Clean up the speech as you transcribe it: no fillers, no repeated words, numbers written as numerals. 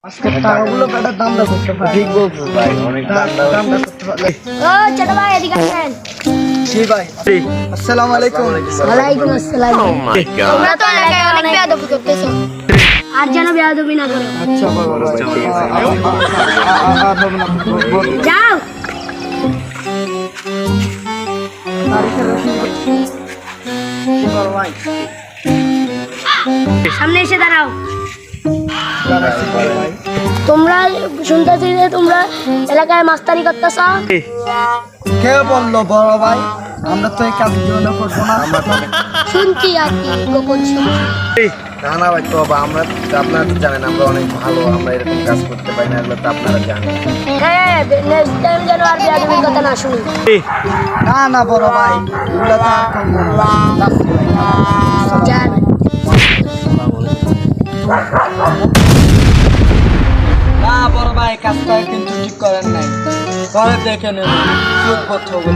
আজকে টাকাগুলো কাটার দামটা করতে পারে। ঠিক বলছো ভাই, অনেক দামটা করতে পারলে। ও ছোট ভাই এদিকে আসেন। জি ভাই, আসসালামু আলাইকুম। ওয়ালাইকুম আসসালাম। তোমরা তো এলাকায় অনেক বেয়াদবি করতেছো, আর যেন বেয়াদবি না করো। আচ্ছা বড় ভাই, যাও। বড় ভাই, সামনে এসে দাঁড়াও। দাঁড়াচ্ছি বড় ভাই। তোমরা শুনতেছি যে তোমরা এলাকায় মাস্তারি করতেছ। কে বললো বড় ভাই? আমরা তো এই কাজ জীবনে করবো না। শুনছি আর কি গোপন শুনছি। না না ভাই, তো আমরা আপনারা তো জানেন আমরা অনেক ভালো, আমরা এরকম কাজ করতে পারি না, এগুলো তো আপনারা জানেন। হ্যাঁ, নেক্সট টাইম যেন আর বেয়াদবির কথা না শুনি। না না বড় ভাই, এগুলো তো আর করবো না। যাচ্ছি ভাই। যান। না বড় ভাই, কাজটা কিন্তু ঠিক করেন নাই। পরে দেখে নেব। চুপ করতে হবে।